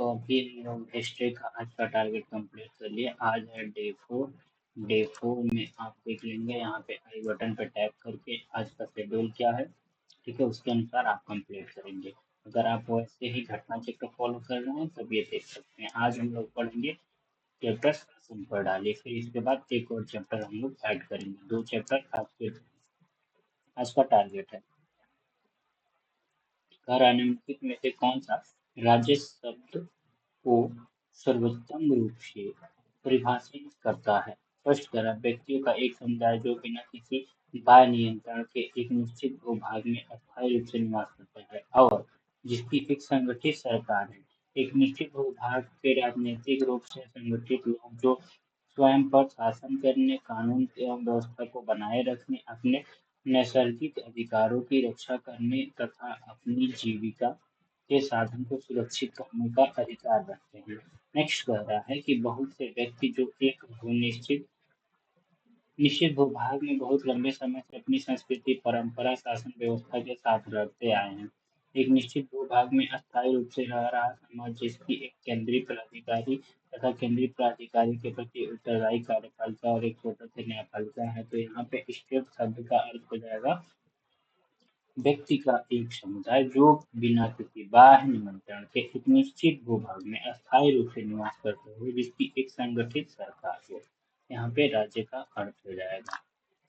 अभी हम लोग हिस्ट्री का आज का टारगेट कंप्लीट कर लिया। आज है डे 4 में आप देख लेंगे यहाँ पे आई बटन पे टैप करके आज का शेड्यूल क्या है, ठीक है, उसके अनुसार आप कंप्लीट करेंगे। अगर आप वैसे ही घटना चक्र फॉलो कर रहे हैं तब ये देख सकते हैं। आज हम लोग पढ़ेंगे चैप्टर शासन पर डालिए, फिर इसके बाद एक और चैप्टर हम लोग ऐड करेंगे। 2 चैप्टर आज का टारगेट है। निम्नलिखित में से कौन सा राज्य शब्द को सर्वोत्तम रूप से परिभाषित करता है? स्पष्ट करा, व्यक्तियों का एक समुदाय जो बिना किसी बाह्य नियंत्रण के एक निश्चित भूभाग में अस्थायी रूप से निवास करता है और जिसकी एक संगठित सरकार है। एक निश्चित भूभाग के राजनीतिक रूप से संगठित लोग जो स्वयं पर शासन करने, कानून एवं व्यवस्था को बनाए रखने, अपने नैसर्गिक अधिकारों की रक्षा करने तथा अपनी जीविका के साधन को सुरक्षित करने का अधिकार रखते हैं। नेक्स्ट कह रहा है कि बहुत से व्यक्ति जो एक निश्चित भूभाग में बहुत लंबे समय से अपनी संस्कृति, परंपरा, शासन व्यवस्था के साथ रहते आए हैं। एक निश्चित भूभाग में अस्थायी रूप से रह रहा समाज जिसकी एक केंद्रीय प्राधिकारी तथा केंद्रीय प्राधिकारी के प्रति उत्तरदायी कार्यपालिका और एक स्वतंत्र न्यायपालिका है। तो यहाँ पे स्टेट शब्द का अर्थ हो जाएगा व्यक्ति का एक समुदाय जो बिना किसी बाह्य निमंत्रण के एक निश्चित भूभाग में अस्थायी रूप से निवास करते हुए जिसकी एक संगठित सरकार हो। यहाँ पे राज्य का अर्थ हो जाएगा।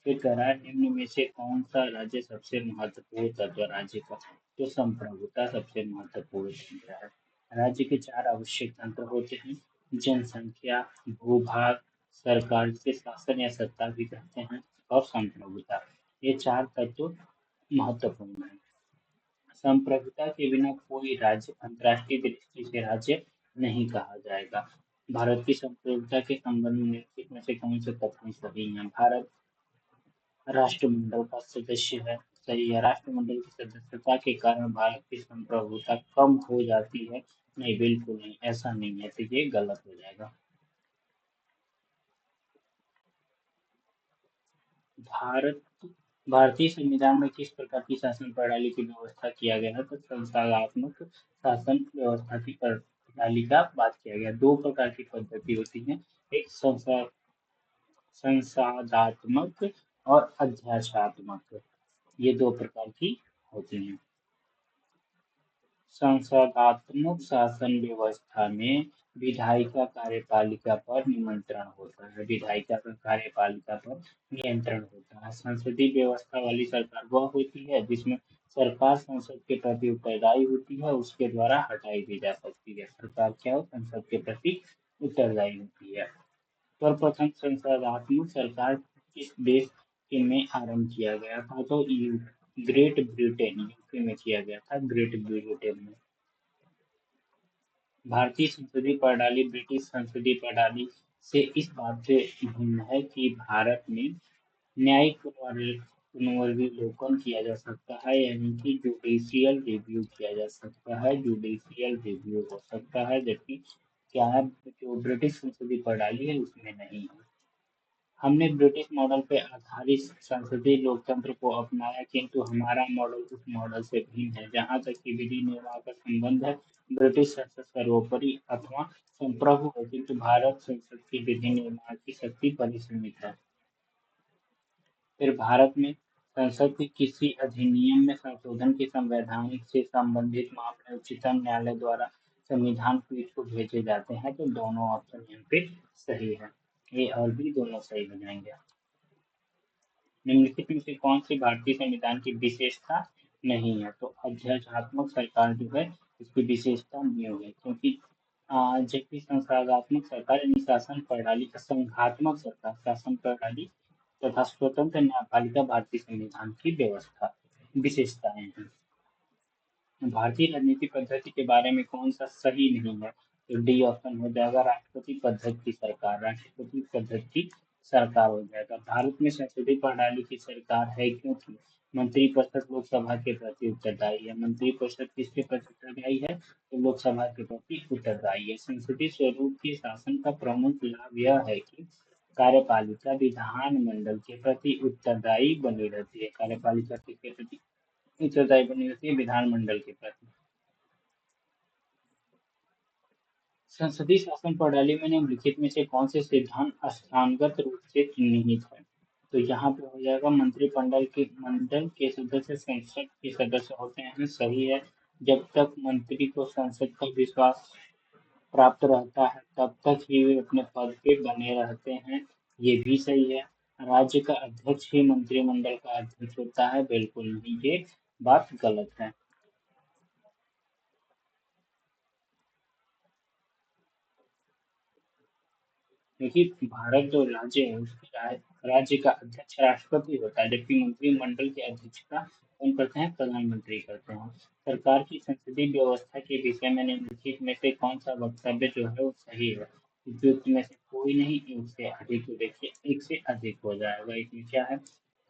फिर कह रहा है निम्न में से कौन सा राज्य सबसे महत्वपूर्ण तत्व राज्य का? तो संप्रभुता सबसे महत्वपूर्ण तंत्र है। राज्य के 4 आवश्यक तंत्र होते हैं: जनसंख्या, भूभाग, सरकार से शासन या सत्ता भी कहते हैं, और संप्रभुता। ये 4 तत्व महत्वपूर्ण है। संप्रभुता के बिना कोई राज्य अंतर्राष्ट्रीय दृष्टि से राज्य नहीं कहा जाएगा। भारत की संप्रभुता के संबंध में निम्नलिखित में से कौन से तथ्य सही हैं? भारत राष्ट्रमंडल का सदस्य है, सही है। राष्ट्रमंडल की सदस्यता के कारण भारत की संप्रभुता कम हो जाती है? नहीं, बिल्कुल नहीं, ऐसा नहीं है, तो ये गलत हो जाएगा। भारतीय संविधान में किस प्रकार की शासन प्रणाली की व्यवस्था किया गया है? तो संस्थात्मक शासन व्यवस्था की प्रणाली का बात किया गया। 2 प्रकार की पद्धति होती है, एक संसाधात्मक और अध्यासात्मक। ये 2 प्रकार की होती हैं। संसदात्मक शासन व्यवस्था में विधायिका कार्यपालिका पर नियंत्रण होता है, विधायिका का कार्यपालिका पर नियंत्रण होता है। संसदीय व्यवस्था वाली सरकार वह होती है जिसमें सरकार संसद के प्रति उत्तरदायी होती है, उसके द्वारा हटाई भी जा सकती है। सरकार क्या हो? संसद के प्रति उत्तरदायी होती है। सर्वप्रथम संसदात्मक सरकार किस देश के में आरंभ किया गया था? तो ग्रेट ब्रिटेन, यूके में किया गया था, ग्रेट ब्रिटेन में। भारतीय संसदीय प्रणाली ब्रिटिश संसदीय प्रणाली से इस बात से भिन्न है कि भारत में न्यायिक पुनर्विलोकन किया जा सकता है, यानी कि जुडिशियल रिव्यू किया जा सकता है, जुडिशियल रिव्यू हो सकता है, जबकि क्या है जो ब्रिटिश संसदीय प्रणाली है उसमें नहीं है। हमने ब्रिटिश मॉडल पर आधारित संसदीय लोकतंत्र को अपनाया, किंतु हमारा मॉडल उस मॉडल से भिन्न है। जहाँ तक कि विधि निर्माण का संबंध है, ब्रिटिश संसद सर्वोपरि अथवा संप्रभु है, किंतु भारत संसद की विधि निर्माण की शक्ति परिसीमित है। फिर भारत में संसद के किसी अधिनियम में संशोधन की संवैधानिक से संबंधित मामले उच्चतम न्यायालय द्वारा संविधान पीठ को भेजे जाते हैं। तो दोनों ऑप्शन यहाँ पे सही है, ए और बी दोनों सही हो जाएंगे। निम्नलिखित में से कौन सी भारतीय संविधान की विशेषता नहीं है? तो अध्यात्मक सरकार जो है इसकी विशेषता नहीं है, क्योंकि जबकि संस्थात्मक सरकार यानी शासन प्रणाली, संघात्मक सरकार शासन प्रणाली तथा स्वतंत्र न्यायपालिका भारतीय संविधान की व्यवस्था विशेषताएं हैं। भारतीय राजनीतिक पद्धति के बारे में कौन सा सही नहीं है? तो डी ऑप्शन हो जाएगा, राष्ट्रपति पद्धति की सरकार, राष्ट्रपति पद्धति की सरकार हो जाएगा। भारत में संसदीय प्रणाली की सरकार है क्योंकि मंत्रिपरिषद लोकसभा के प्रति उत्तरदायी है। मंत्रिपरिषद किसके प्रति उत्तरदायी है? तो लोकसभा के प्रति उत्तरदायी है। संसदीय स्वरूप के शासन का प्रमुख लाभ यह है कि कार्यपालिका विधानमंडल के प्रति उत्तरदायी बनी रहती है। कार्यपालिका किसके प्रति उत्तरदायी बनी रहती है? विधानमंडल के प्रति। संसदीय शासन प्रणाली में निम्नलिखित में से कौन से सिद्धांत स्थानगत रूप से निहित है? तो यहाँ पे हो जाएगा मंडल के सदस्य संसद के सदस्य होते हैं, सही है। जब तक मंत्री को संसद का विश्वास प्राप्त रहता है तब तक ही वे अपने पद पे बने रहते हैं, ये भी सही है। राज्य का अध्यक्ष ही मंत्रिमंडल का अध्यक्ष होता है, बिल्कुल नहीं, ये बात गलत है। क्योंकि भारत जो राज्य है उसके राज्य का अध्यक्ष राष्ट्रपति होता है, जबकि मंत्रिमंडल की अध्यक्षता कौन करते हैं? प्रधानमंत्री करते हैं। सरकार की संसदीय व्यवस्था के विषय में निम्नलिखित में से कौन सा वक्तव्य जो है वो सही है? उपयुक्त में से कोई नहीं, एक से अधिक, तो देखिए एक से अधिक हो जाएगा। इसमें क्या है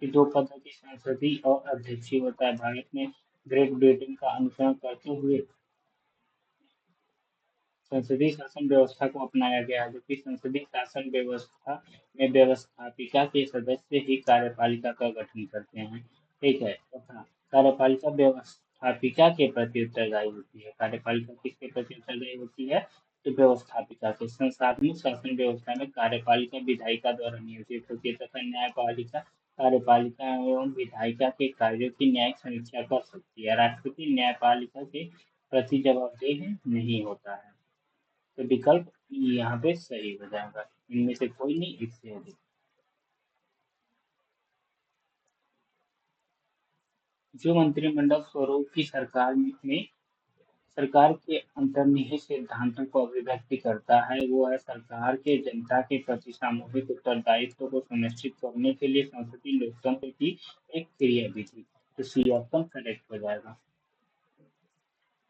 कि दो पदों की संसदीय और अध्यक्षीय होता है। भारत में ग्रेट ब्रिटेन का अनुसरण करते हुए संसदीय शासन व्यवस्था को अपनाया गया है, जबकि संसदीय शासन व्यवस्था में व्यवस्थापिका के सदस्य ही कार्यपालिका का गठन करते हैं। ठीक है, तथा कार्यपालिका व्यवस्थापिका के प्रति उत्तरदायी होती है। कार्यपालिका किसके प्रति उत्तरदायी होती है? तो व्यवस्थापिका के। संसाधनिक शासन व्यवस्था में कार्यपालिका विधायिका द्वारा नियोजित होती है तथा न्यायपालिका कार्यपालिका एवं विधायिका के कार्यों की न्यायिक समीक्षा कर सकती है। राष्ट्रपति न्यायपालिका के प्रति जवाबदेह नहीं होता है। तो विकल्प यहाँ पे सही हो जाएगा, इनमें से कोई नहीं, एक से अधिक। जो मंत्रिमंडल स्वरूप की सरकार के अंतर्निहित सिद्धांतों को अभिव्यक्ति करता है, वो है सरकार के जनता के प्रति सामूहिक उत्तरदायित्व को सुनिश्चित करने के लिए संसदीय लोकतंत्र की एक क्रियाविधि। तो सी ऑप्शन करेक्ट हो जाएगा।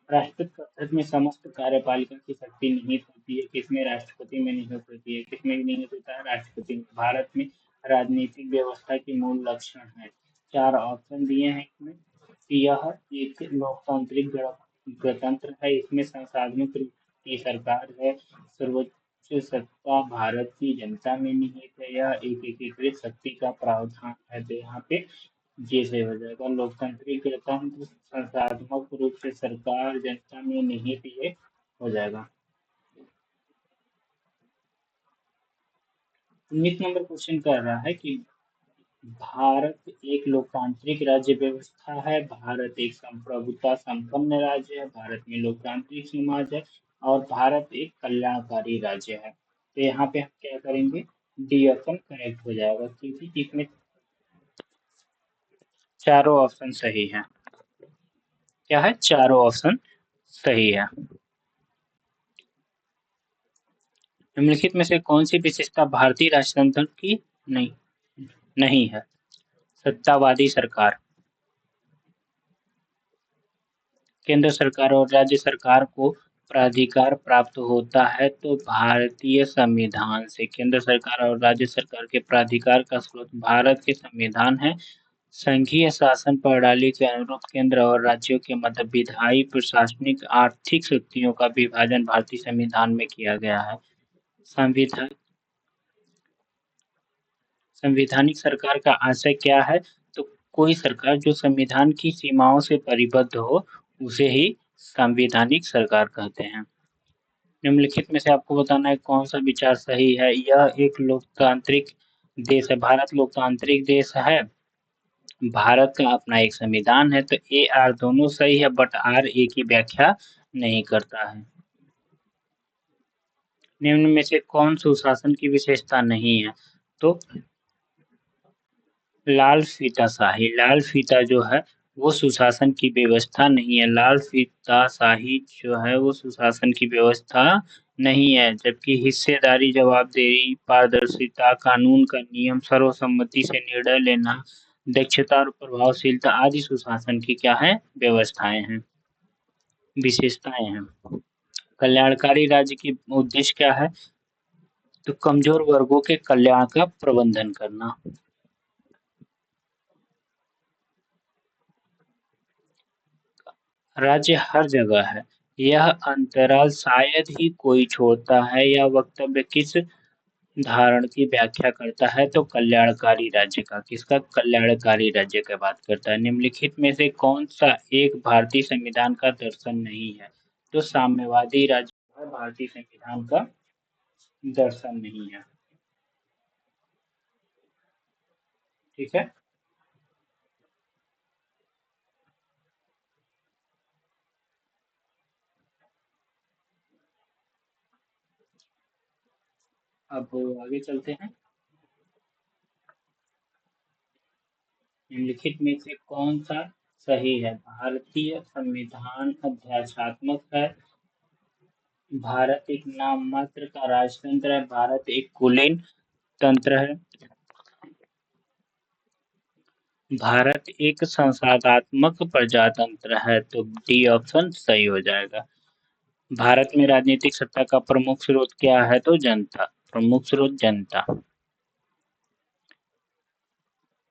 राष्ट्रपति पद्धति में समस्त कार्यपालिका की शक्ति निहित होती है, किसमें? राष्ट्रपति में निहित होती है। किसमें निहित होता है? राष्ट्रपति में। भारत में राजनीतिक व्यवस्था के मूल लक्षण है, चार ऑप्शन दिए हैं इसमें कि यह एक लोकतांत्रिक गणतंत्र है, इसमें संसाधनिक रूप की सरकार है, सर्वोच्च सत्ता भारत की जनता में निहित है, यह एक एकीकृत शक्ति का प्रावधान है। तो यहाँ पे ये सही हो जाएगा। लोकतांत्रिक गणतंत्र संस्थात्मक रूप से सरकार जनता में निहित, ये हो जाएगा। 19 नंबर क्वेश्चन कर रहा है कि भारत एक लोकतांत्रिक राज्य व्यवस्था है, भारत एक संप्रभुता संपन्न राज्य है, भारत में लोकतांत्रिक समाज है और भारत एक कल्याणकारी राज्य है। तो यहाँ पे हम क्या करेंगे? डी ऑप्शन करेक्ट हो जाएगा, क्योंकि इसमें चारों ऑप्शन सही है। क्या है? चारों ऑप्शन सही है। निम्नलिखित में से कौन सी विशेषता भारतीय राजतंत्र की नहीं नहीं है? सत्तावादी सरकार। केंद्र सरकार और राज्य सरकार को प्राधिकार प्राप्त होता है तो भारतीय संविधान से। केंद्र सरकार और राज्य सरकार के प्राधिकार का स्रोत भारत के संविधान है। संघीय शासन प्रणाली के अनुरूप केंद्र और राज्यों के मध्य विधायी, प्रशासनिक, आर्थिक शक्तियों का विभाजन भारतीय संविधान में किया गया है। संविधान संवैधानिक सरकार का आशय क्या है? तो कोई सरकार जो संविधान की सीमाओं से परिबद्ध हो उसे ही संवैधानिक सरकार कहते हैं। निम्नलिखित में से आपको बताना है कौन सा विचार सही है। यह एक लोकतांत्रिक देश है, भारत लोकतांत्रिक देश है, भारत का अपना एक संविधान है, तो ए आर दोनों सही है, बट आर ए की व्याख्या नहीं करता है। निम्न में से कौन सुशासन की विशेषता नहीं है? तो लाल फीता शाही। लाल फीता जो है वो सुशासन की व्यवस्था नहीं है। लाल फीता शाही जो है वो सुशासन की व्यवस्था नहीं है, जबकि हिस्सेदारी, जवाबदेही, पारदर्शिता, कानून का नियम, सर्वसम्मति से निर्णय लेना, दक्षता और प्रभावशीलता आदि सुशासन की क्या है? व्यवस्थाएं हैं, विशेषताएं हैं। कल्याणकारी राज्य की उद्देश्य क्या है? तो कमजोर वर्गों के कल्याण का प्रबंधन करना। राज्य हर जगह है, यह अंतराल शायद ही कोई छोड़ता है, यह वक्तव्य किस धारणा की व्याख्या करता है? तो कल्याणकारी राज्य का। किसका? कल्याणकारी राज्य की बात करता है। निम्नलिखित में से कौन सा एक भारतीय संविधान का दर्शन नहीं है? तो साम्यवादी राज्य भारतीय संविधान का दर्शन नहीं है। ठीक है। अब आगे चलते हैं। निम्नलिखित में से कौन सा सही है? भारतीय संविधान अध्यादेशात्मक है। भारत एक नाम मात्र का राजतंत्र है। भारत एक कुलीन तंत्र है। भारत एक संसदात्मक प्रजातंत्र है। तो डी ऑप्शन सही हो जाएगा। भारत में राजनीतिक सत्ता का प्रमुख स्रोत क्या है? तो जनता। प्रमुख स्रोत जनता।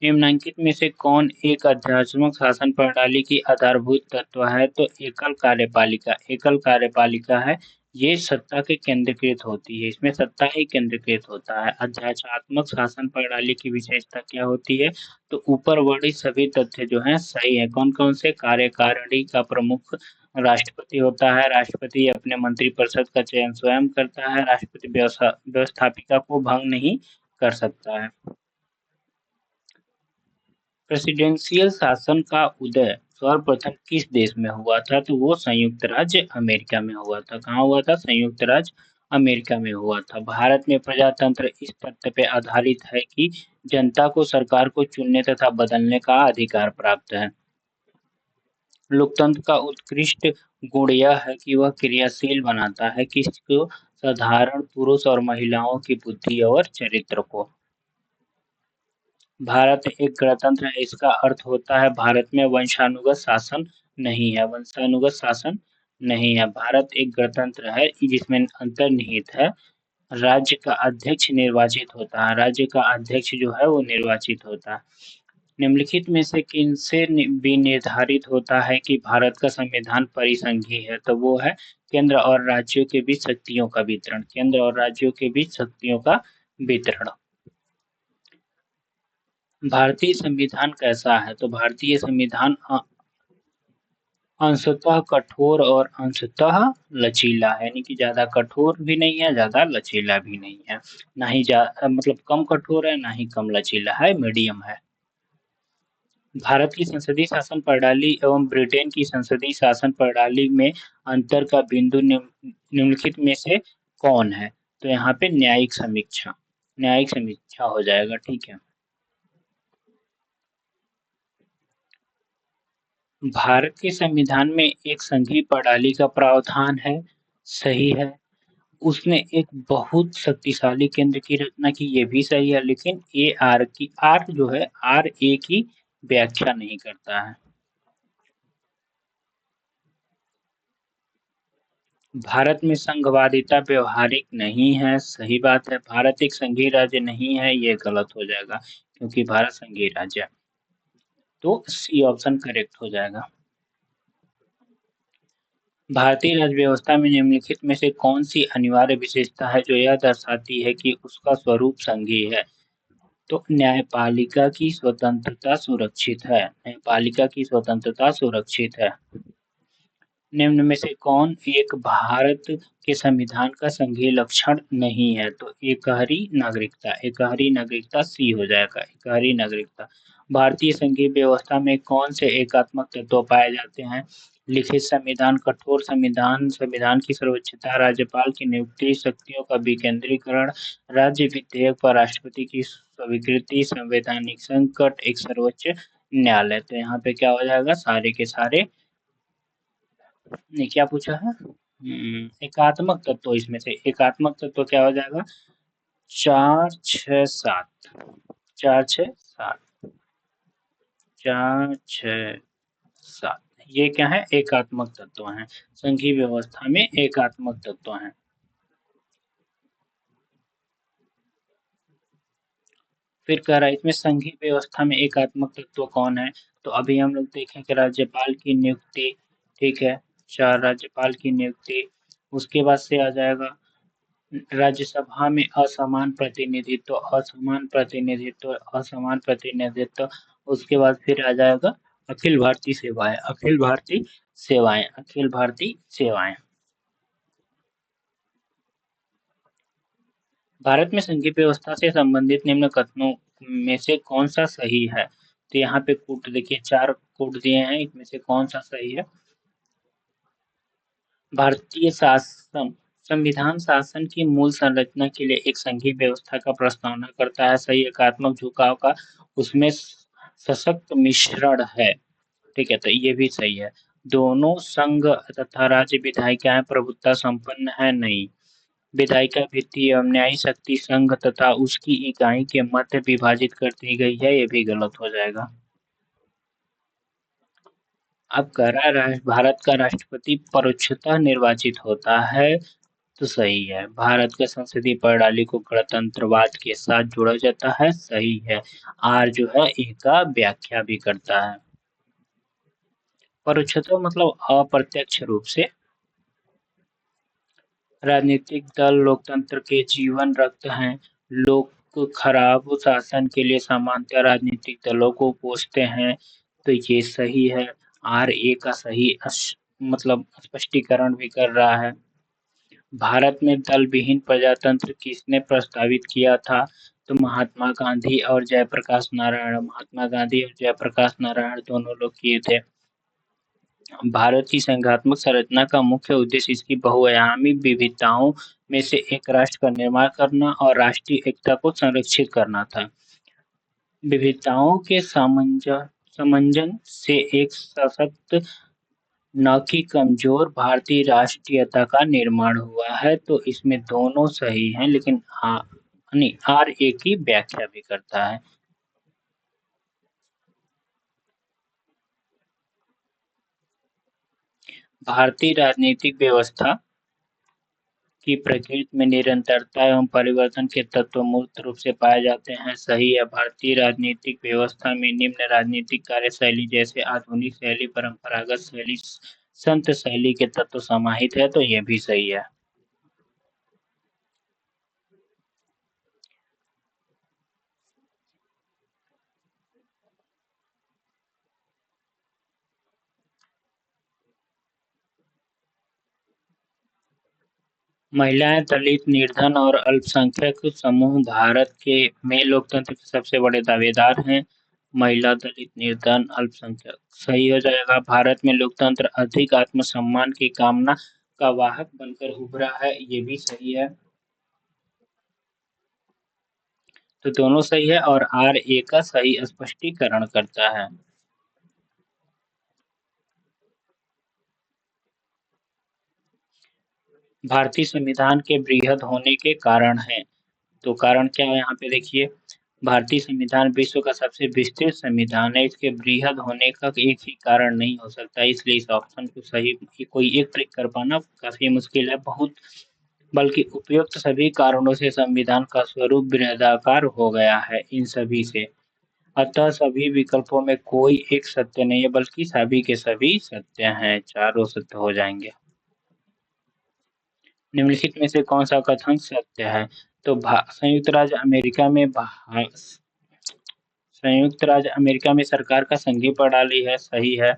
निम्नलिखित में से कौन एक आध्यात्मिक शासन प्रणाली की आधारभूत तत्व है? तो एकल कार्यपालिका। एकल कार्यपालिका है। ये सत्ता के केंद्रीकृत होती है। इसमें सत्ता ही केंद्रीकृत होता है। आध्यात्मिक शासन प्रणाली की विशेषता क्या होती है? तो ऊपर वर्णित सभी तथ्य जो हैं सही है। कौन कौन से? कार्यकारिणी का प्रमुख राष्ट्रपति होता है। राष्ट्रपति अपने मंत्रिपरिषद का चयन स्वयं करता है। राष्ट्रपति व्यवस्थापिका को भंग नहीं कर सकता है। प्रेसिडेंशियल शासन का उदय सर्वप्रथम किस देश में हुआ था? तो वो संयुक्त राज्य अमेरिका में हुआ था। कहाँ हुआ था? संयुक्त राज्य अमेरिका में हुआ था। भारत में प्रजातंत्र इस तथ्य पे आधारित है कि जनता को सरकार को चुनने तथा बदलने का अधिकार प्राप्त है। लोकतंत्र का उत्कृष्ट गुण यह है कि वह क्रियाशील बनाता है किसको? साधारण पुरुष और महिलाओं की बुद्धि और चरित्र को। भारत एक गणतंत्र है। इसका अर्थ होता है भारत में वंशानुगत शासन नहीं है। वंशानुगत शासन नहीं है। भारत एक गणतंत्र है जिसमें अंतर्निहित है राज्य का अध्यक्ष निर्वाचित होता है। राज्य का अध्यक्ष जो है वो निर्वाचित होता है। निम्नलिखित में से किनसे भी निर्धारित होता है कि भारत का संविधान परिसंघीय है? तो वो है केंद्र और राज्यों के बीच शक्तियों का वितरण। केंद्र और राज्यों के बीच शक्तियों का वितरण। भारतीय संविधान कैसा है? तो भारतीय संविधान अंशतः कठोर और अंशतः लचीला है। यानी कि ज्यादा कठोर भी नहीं है, ज्यादा लचीला भी नहीं है। ना ही मतलब कम कठोर है, ना ही कम लचीला है, मीडियम है। भारत की संसदीय शासन प्रणाली एवं ब्रिटेन की संसदीय शासन प्रणाली में अंतर का बिंदु निम्नलिखित में से कौन है? तो यहाँ पे न्यायिक समीक्षा। न्यायिक समीक्षा हो जाएगा। ठीक है। भारत के संविधान में एक संघीय प्रणाली का प्रावधान है। सही है। उसने एक बहुत शक्तिशाली केंद्र की रचना की, ये भी सही है। लेकिन ए आर की आर जो है आर ए की व्याख्या नहीं करता है। भारत में संघवादिता व्यवहारिक नहीं है। सही बात है। भारत एक संघीय राज्य नहीं है, ये गलत हो जाएगा क्योंकि भारत संघीय राज्य है। तो सी ऑप्शन करेक्ट हो जाएगा। भारतीय राज्य व्यवस्था में निम्नलिखित में से कौन सी अनिवार्य विशेषता है जो यह दर्शाती है कि उसका स्वरूप संघीय है? तो न्यायपालिका की स्वतंत्रता सुरक्षित है। न्यायपालिका की स्वतंत्रता सुरक्षित है। निम्न में से कौन एक भारत के संविधान का संघीय लक्षण नहीं है? तो एकहरी नागरिकता। एकहरी नागरिकता सी हो जाएगा। एकहरी नागरिकता। भारतीय संघीय व्यवस्था में कौन से एकात्मक तत्व पाए जाते हैं? लिखित संविधान, कठोर संविधान, संविधान की सर्वोच्चता, राज्यपाल की नियुक्ति, शक्तियों का विकेंद्रीकरण, राज्य विधेयक पर राष्ट्रपति की स्वीकृति, संवैधानिक संकट, एक सर्वोच्च न्यायालय। तो यहाँ पे क्या हो जाएगा? सारे के सारे। ने क्या पूछा है? एकात्मक तत्व। इसमें से एकात्मक तत्व क्या हो जाएगा? 4 6 7। 4 6 7। 4 6 7। ये क्या है? एकात्मक तत्व हैं। संघीय व्यवस्था में एकात्मक तत्व हैं। फिर कह रहा है इसमें संघीय व्यवस्था में एकात्मक तत्व कौन है? तो अभी हम लोग देखेंगे राज्यपाल की नियुक्ति। ठीक है। 4 राज्यपाल की नियुक्ति। उसके बाद से आ जाएगा राज्यसभा में असमान प्रतिनिधित्व, असमान प्रतिनिधित्व, असमान प्रतिनिधित्व। उसके बाद फिर आ जाएगा अखिल भारतीय सेवाएं, अखिल भारतीय सेवाएं, अखिल भारतीय सेवाएं। भारत में संघीय व्यवस्था से संबंधित निम्न कथनों में से कौन सा सही है? तो यहाँ पे कोट देखिए 4 कोट दिए हैं, इनमें से कौन सा सही है? भारतीय शासन संविधान शासन की मूल संरचना के लिए एक संघीय व्यवस्था का प्रस्तावना करता है। सही एकात्मक झुकाव का उसमें सशक्त मिश्रण है। ठीक है, तो ये भी सही है। दोनों संघ तथा राज्य विधायिकाएं प्रभुत्व संपन्न है नहीं। विधायिका वित्तीय एवं न्यायिक शक्ति संघ तथा उसकी इकाई के मध्य विभाजित कर दी गई है, ये भी गलत हो जाएगा। अब कह रहा है भारत का राष्ट्रपति परोक्षतः निर्वाचित होता है, तो सही है। भारत के संसदीय प्रणाली को गणतंत्रवाद के साथ जोड़ा जाता है, सही है। आर जो है ए का व्याख्या भी करता है। परोक्षतः मतलब अप्रत्यक्ष रूप से। राजनीतिक दल लोकतंत्र के जीवन रक्त हैं। लोग खराब शासन के लिए सामान्यतः राजनीतिक दलों को कोसते हैं, तो ये सही है। आर ए का सही मतलब स्पष्टीकरण भी कर रहा है। भारत में दल विहीन प्रजातंत्र किसने प्रस्तावित किया था? तो महात्मा गांधी और जयप्रकाश नारायण। महात्मा गांधी और जयप्रकाश नारायण दोनों लोग किए थे। भारत की संघात्मक संरचना का मुख्य उद्देश्य इसकी बहुआयामी विविधताओं में से एक राष्ट्र का निर्माण करना और राष्ट्रीय एकता को संरक्षित करना था। विविधताओं के समंजन से एक सशक्त न कि कमजोर भारतीय राष्ट्रीयता का निर्माण हुआ है, तो इसमें दोनों सही हैं, लेकिन नहीं, आर ए की व्याख्या भी करता है। भारतीय राजनीतिक व्यवस्था की प्रकृति में निरंतरता एवं परिवर्तन के तत्व मूर्त रूप से पाए जाते हैं, सही है। भारतीय राजनीतिक व्यवस्था में निम्न राजनीतिक कार्यशैली जैसे आधुनिक शैली, परंपरागत शैली, संत शैली के तत्व समाहित है, तो ये भी सही है। महिलाएं, दलित, निर्धन और अल्पसंख्यक समूह भारत के में लोकतंत्र के सबसे बड़े दावेदार हैं। महिला, दलित, निर्धन, अल्पसंख्यक सही हो जाएगा। भारत में लोकतंत्र अधिक आत्मसम्मान की कामना का वाहक बनकर उभरा है, ये भी सही है। तो दोनों सही है और आर ए का सही स्पष्टीकरण करता है। भारतीय संविधान के बृहद होने के कारण है। तो कारण क्या है यहाँ पे देखिए, भारतीय संविधान विश्व का सबसे विस्तृत संविधान है। इसके बृहद होने का एक ही कारण नहीं हो सकता, इसलिए इस ऑप्शन को सही कोई एक ट्रिक कर पाना काफी मुश्किल है। बहुत बल्कि उपयुक्त सभी कारणों से संविधान का स्वरूप बृहदाकार हो गया है इन सभी से। अतः सभी विकल्पों में कोई एक सत्य नहीं है, बल्कि सभी के सभी सत्य हैं, चारों सत्य हो जाएंगे। निम्नलिखित में से कौन सा कथन सत्य है? तो संयुक्त राज्य अमेरिका में सरकार का संघीय प्रणाली है, सही है।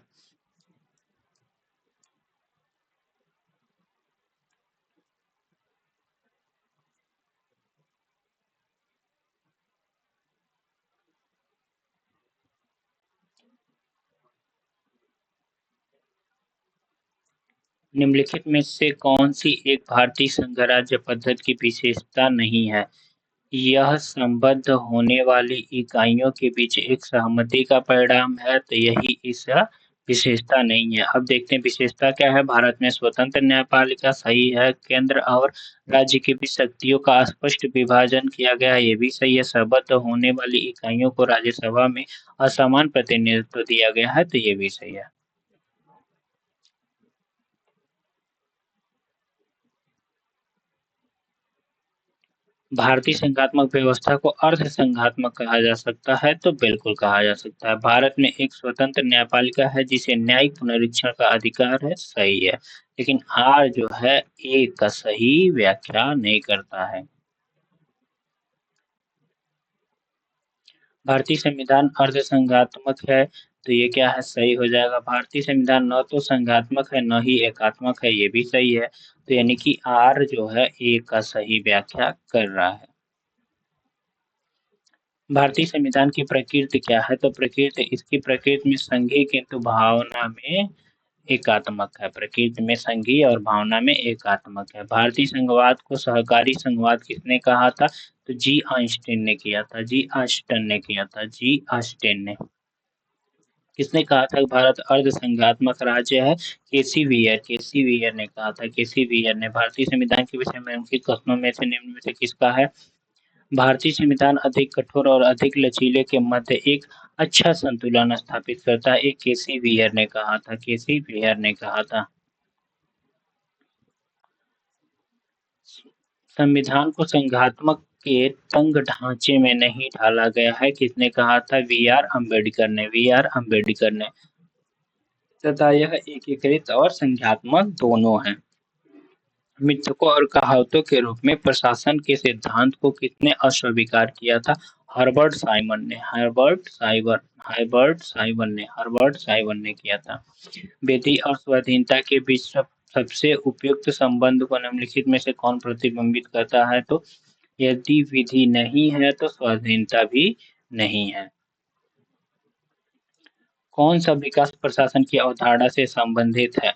निम्नलिखित में से कौन सी एक भारतीय संघ राज्य पद्धति की विशेषता नहीं है? यह संबद्ध होने वाली इकाइयों के बीच एक सहमति का परिणाम है, तो यही इस विशेषता नहीं है। अब देखते हैं विशेषता क्या है। भारत में स्वतंत्र न्यायपालिका, सही है। केंद्र और राज्य के बीच शक्तियों का स्पष्ट विभाजन किया गया है, ये भी सही है। संबद्ध होने वाली इकाइयों को राज्यसभा में असमान प्रतिनिधित्व दिया गया है, तो ये भी सही है। भारतीय संघात्मक व्यवस्था को अर्ध संघात्मक कहा जा सकता है, तो बिल्कुल कहा जा सकता है। भारत में एक स्वतंत्र न्यायपालिका है जिसे न्यायिक पुनरीक्षण का अधिकार है, सही है। लेकिन आर जो है ए का सही व्याख्या नहीं करता है। भारतीय संविधान अर्ध संघात्मक है, तो ये क्या है, सही हो जाएगा। भारतीय संविधान न तो संघात्मक है न ही एकात्मक है, ये भी सही है। तो यानी कि आर जो है ए का सही व्याख्या कर रहा है। भारतीय संविधान की प्रकृति क्या है? तो प्रकृति इसकी प्रकृति में संघीय किंतु भावना में एकात्मक है। प्रकृति में संघीय और भावना में एकात्मक है। भारतीय संघवाद को सहकारी संघवाद किसने कहा था? तो जी ऑस्टिन ने किया था। जी ऑस्टिन ने किया था। जी ऑस्टिन ने किसने कहा था कि भारत अर्ध संघात्मक राज्य है? केसी वीयर। केसी वीयर ने कहा था। केसी वीयर ने। भारतीय संविधान के विषय में उनके कथनों में से निम्न में से किसका है? भारतीय संविधान अधिक कठोर और अधिक लचीले के मध्य एक अच्छा संतुलन स्थापित करता है। एक केसी वीयर ने कहा था। केसी वीयर ने कहा था। संविधान को संघात्मक के तंग ढांचे में नहीं ढाला गया है। किसने कहा था? वी आर अम्बेडकर ने। वी आर अम्बेडकर ने। तथा यह एकीकृत और संख्यात्मक दोनों है। मिथकों और कहावतों के रूप में प्रशासन के सिद्धांत को किसने अस्वीकार किया था? हर्बर्ट साइमन ने। हर्बर्ट साइमन ने किया था। विधि और स्वाधीनता के बीच सबसे उपयुक्त संबंध को निम्नलिखित में से कौन प्रतिबिंबित करता है? तो यदि विधि नहीं है तो स्वाधीनता भी नहीं है। कौन सा विकास प्रशासन की अवधारणा से संबंधित है?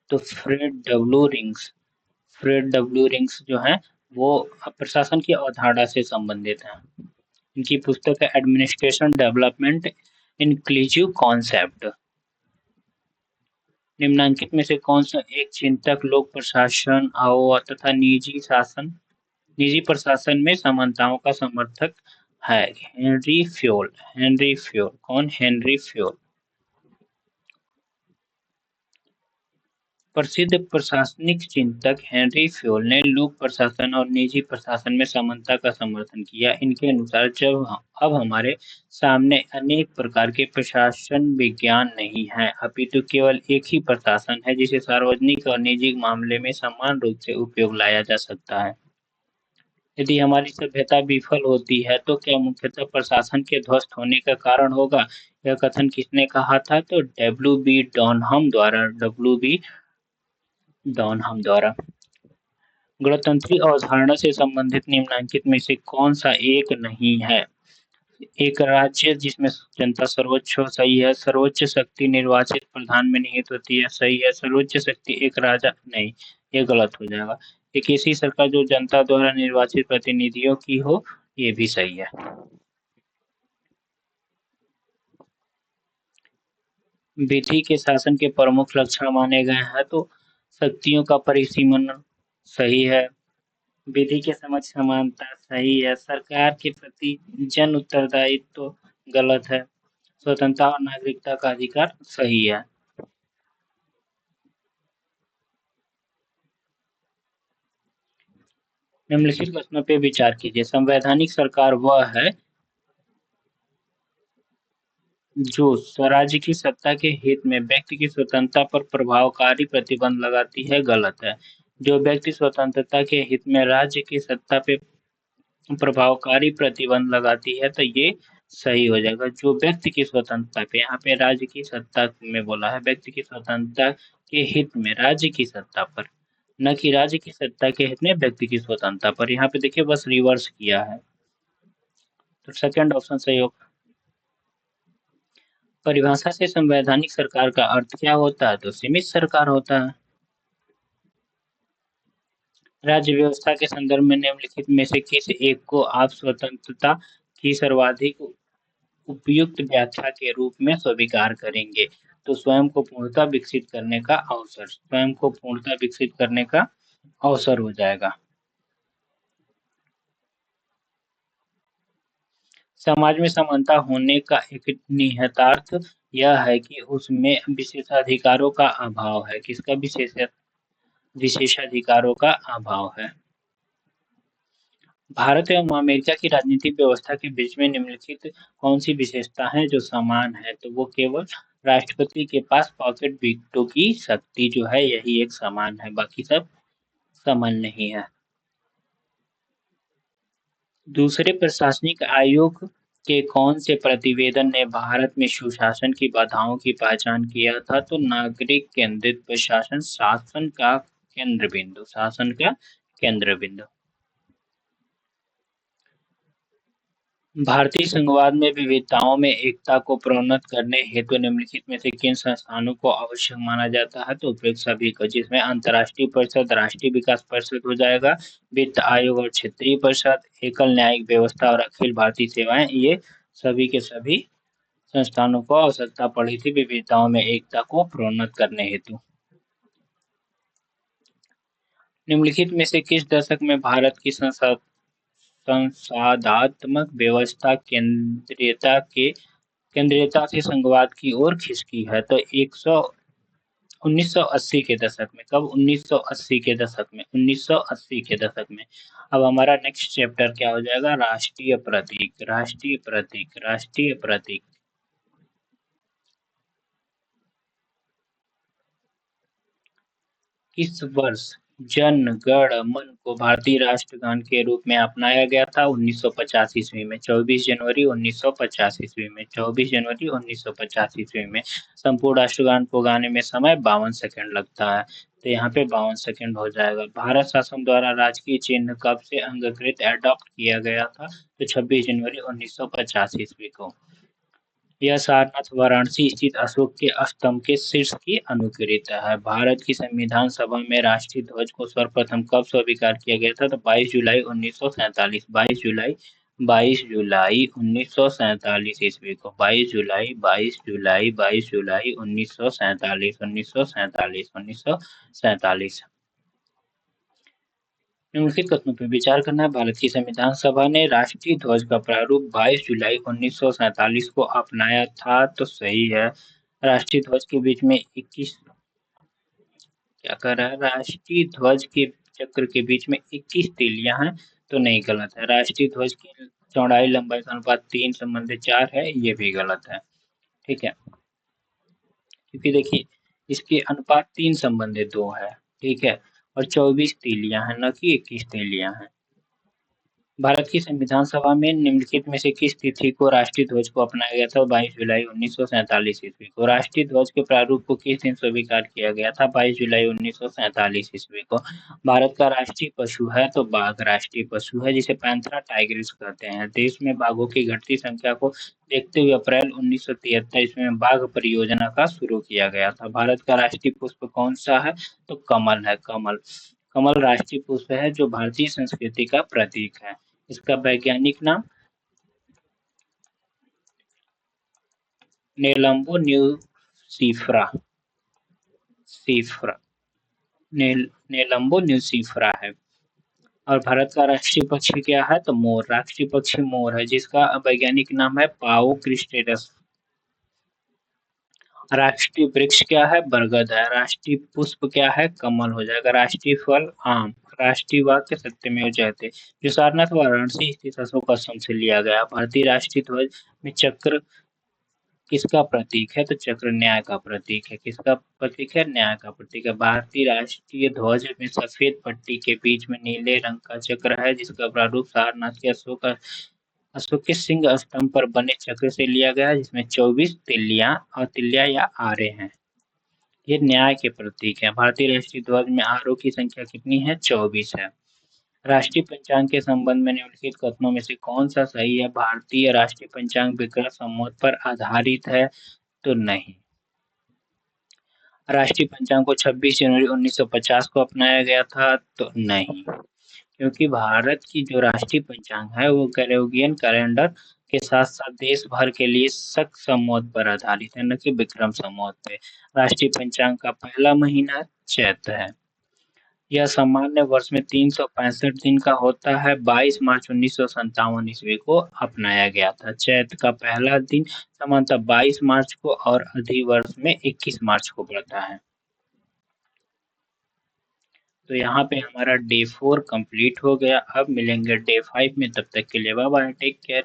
तो फ्रेड डब्ल्यू रिंग्स जो है वो प्रशासन की अवधारणा से संबंधित है। इनकी पुस्तक है एडमिनिस्ट्रेशन डेवलपमेंट इंक्लूसिव कॉन्सेप्ट। निम्नांकित में से कौन सा एक चिंतक लोक प्रशासन और तथा निजी प्रशासन में समानताओं का समर्थक है? Henri Fayol. Henri Fayol. कौन? Henri Fayol. प्रसिद्ध प्रशासनिक चिंतक हेनरी फ्योल ने लोक प्रशासन और निजी प्रशासन में समानता का समर्थन किया। इनके अनुसार जब अब हमारे सामने अनेक प्रकार के प्रशासन विज्ञान नहीं है, अपितु केवल एक ही प्रशासन है जिसे सार्वजनिक और निजी मामले में समान रूप से उपयोग लाया जा सकता है। यदि हमारी सभ्यता विफल होती है तो क्या मुख्यतः प्रशासन के ध्वस्त होने का कारण होगा? यह कथन किसने कहा था? तो डब्ल्यू बी डॉनहम द्वारा। गणतंत्री अवधारणा से संबंधित निम्नलिखित में से कौन सा एक नहीं है? एक राज्य जिसमें जनता सर्वोच्च हो, सही है। सर्वोच्च शक्ति निर्वाचित प्रधान में निहित होती है, सही है। सर्वोच्च शक्ति एक राजा, नहीं, ये गलत हो जाएगा। एक ऐसी सरकार जो जनता द्वारा निर्वाचित प्रतिनिधियों की हो, ये भी सही है। विधि के शासन के प्रमुख लक्षण माने गए हैं तो शक्तियों का परिसीमन, सही है। विधि के समक्ष समानता, सही है। सरकार के प्रति जन उत्तरदायित्व, गलत है। स्वतंत्रता और नागरिकता का अधिकार, सही है। निम्नलिखित कथनों पे विचार कीजिए। संवैधानिक सरकार वह है जो स्वराज्य की सत्ता के हित में व्यक्ति की स्वतंत्रता पर प्रभावकारी प्रतिबंध लगाती है, गलत है। जो व्यक्ति स्वतंत्रता के हित में राज्य की सत्ता पे प्रभावकारी प्रतिबंध लगाती है तो ये सही हो जाएगा। जो व्यक्ति की स्वतंत्रता पे, यहाँ पे राज्य की सत्ता में बोला है, व्यक्ति की स्वतंत्रता के हित में राज्य की सत्ता पर, न कि राज्य की सत्ता के हित में व्यक्ति की स्वतंत्रता पर। यहाँ पे देखिए बस रिवर्स किया है, तो सेकंड ऑप्शन सही होगा। परिभाषा से संवैधानिक सरकार का अर्थ क्या होता है? तो सीमित सरकार होता है। राज्य व्यवस्था के संदर्भ में निम्नलिखित में से किस एक को आप स्वतंत्रता की सर्वाधिक उपयुक्त व्याख्या के रूप में स्वीकार करेंगे? तो स्वयं को पूर्णतः विकसित करने का अवसर। स्वयं को पूर्णतः विकसित करने का अवसर हो जाएगा। समाज में समानता होने का एक निहितार्थ यह है कि उसमें विशेषाधिकारों का अभाव है। किसका? विशेषाधिकारों का अभाव है। भारत एवं अमेरिका की राजनीतिक व्यवस्था के बीच में निम्नलिखित कौन सी विशेषता है जो समान है? तो वो केवल राष्ट्रपति के पास पॉकेट वीटो की शक्ति जो है यही एक समान है, बाकी सब समान नहीं है। दूसरे प्रशासनिक आयोग के कौन से प्रतिवेदन ने भारत में सुशासन की बाधाओं की पहचान किया था? तो नागरिक केंद्रित प्रशासन, शासन का केंद्र बिंदु। शासन का केंद्र बिंदु। भारतीय संघवाद में विविधताओं में एकता को प्रोन्नत करने हेतु निम्नलिखित में से किन संस्थानों को आवश्यक माना जाता है? तो उपयुक्त सभी को, जिसमें अंतर्राष्ट्रीय परिषद, राष्ट्रीय विकास परिषद हो जाएगा, वित्त आयोग और क्षेत्रीय परिषद, एकल न्यायिक व्यवस्था और अखिल भारतीय सेवाएं, ये सभी के सभी संस्थानों को आवश्यकता पड़ी थी विविधताओं में एकता को प्रोन्नत करने हेतु। निम्नलिखित में से किस दशक में भारत की संसदात्मक व्यवस्था केंद्रीयता से संघवाद की ओर खिसकी है? तो 1980 के दशक में। कब? 1980 के दशक में। 1980 के दशक में। अब हमारा नेक्स्ट चैप्टर क्या हो जाएगा? राष्ट्रीय प्रतीक। राष्ट्रीय प्रतीक। राष्ट्रीय प्रतीक। किस वर्ष जन गण मन को भारतीय राष्ट्रगान के रूप में अपनाया गया था? 1950 ईस्वी में। 24 जनवरी 1950 ईस्वी में। 24 जनवरी 1950 ईस्वी में। संपूर्ण राष्ट्रगान को गाने में समय 52 सेकंड लगता है, तो यहाँ पे 52 सेकंड हो जाएगा। भारत शासन द्वारा राजकीय चिन्ह कब से अंगीकृत एडॉप्ट किया गया था? तो 26 जनवरी 1950 ईस्वी को। यह सारनाथ वाराणसी स्थित अशोक के स्तंभ के शीर्ष की अनुकीर्ति है। भारत की संविधान सभा में राष्ट्रीय ध्वज को सर्वप्रथम कब स्वीकार किया गया था? तो 22 जुलाई 1947। 22 जुलाई 22 जुलाई 1947 ईस्वी को। 22 जुलाई 22 जुलाई 22 जुलाई 1947। 1947। 1947। निम्नलिखित कथनों पर विचार करना है। भारत की संविधान सभा ने राष्ट्रीय ध्वज का प्रारूप 22 जुलाई 1947 को अपनाया था, तो सही है। राष्ट्रीय ध्वज के बीच में 21 क्या कर रहा है? राष्ट्रीय ध्वज के चक्र के बीच में 21 तीलियां हैं, तो नहीं, गलत है। राष्ट्रीय ध्वज की चौड़ाई लंबाई का अनुपात 3 संबंधित 4 है, ये भी गलत है। ठीक है, क्योंकि देखिए इसके अनुपात 3 संबंधित 2 है। ठीक है, और 24 तीलियां हैं, न कि 21 तीलियां हैं। भारत की संविधान सभा में निम्नलिखित में से किस तिथि को राष्ट्रीय ध्वज को अपनाया गया था? 22 जुलाई 1947 ईस्वी को। राष्ट्रीय ध्वज के प्रारूप को किस दिन स्वीकार किया गया था? 22 जुलाई 1947 ईस्वी को। भारत का राष्ट्रीय पशु है तो बाघ राष्ट्रीय पशु है, जिसे पैंथरा टाइग्रिस कहते हैं। देश में बाघों की घटती संख्या को देखते हुए अप्रैल 1973 ईस्वी में बाघ परियोजना का शुरू किया गया था। भारत का राष्ट्रीय पुष्प कौन सा है? तो कमल है, कमल। कमल राष्ट्रीय पुष्प है जो भारतीय संस्कृति का प्रतीक है। इसका वैज्ञानिक नाम नेलम्बो न्यूसिफरा सीफ्रा नेलम्बो न्यूसिफरा है। और भारत का राष्ट्रीय पक्षी क्या है? तो मोर। राष्ट्रीय पक्षी मोर है, जिसका वैज्ञानिक नाम है पाओ क्रिस्टेटस। राष्ट्रीय वृक्ष क्या है? बरगद है। राष्ट्रीय पुष्प क्या है? कमल हो जाएगा। राष्ट्रीय फल आम। राष्ट्रीय वाक्य सत्यमेव जयते, जो सारनाथ वाराणसी स्थित अशोक स्तंभ से लिया गया। भारतीय राष्ट्रीय ध्वज में चक्र किसका प्रतीक है? तो चक्र न्याय का प्रतीक है। किसका प्रतीक है? न्याय का प्रतीक है। भारतीय राष्ट्रीय ध्वज में सफेद पट्टी के बीच में नीले रंग का चक्र है, जिसका प्रारूप सारनाथ के अशोक के सिंह स्तंभ पर बने चक्र से लिया गया है, जिसमें 24 तिल्लियां और तिल्लियां या आरे हैं। ये न्याय के प्रतीक है। भारतीय राष्ट्रीय ध्वज में आरों की संख्या कितनी है? 24 है। राष्ट्रीय पंचांग के संबंध में निम्नलिखित कथनों में से कौन सा सही है? भारतीय राष्ट्रीय पंचांग विक्रम संवत पर आधारित है, तो नहीं। राष्ट्रीय पंचांग को 26 जनवरी 1950 को अपनाया गया था, तो नहीं, क्योंकि भारत की जो राष्ट्रीय पंचांग है वो ग्रेगोरियन कैलेंडर के साथ साथ देश भर के लिए शक संवत पर आधारित है, न कि विक्रम संवत पे। राष्ट्रीय पंचांग का पहला महीना चैत है। यह सामान्य वर्ष में 365 दिन का होता है। 22 मार्च 1957 ईस्वी को अपनाया गया था। चैत का पहला दिन सामान्यतः 22 मार्च को और अधिवर्ष में 21 मार्च को पड़ता है। तो यहाँ पे हमारा डे 4 कंप्लीट हो गया। अब मिलेंगे डे 5 में, तब तक के लिए बाय बाय, टेक केयर।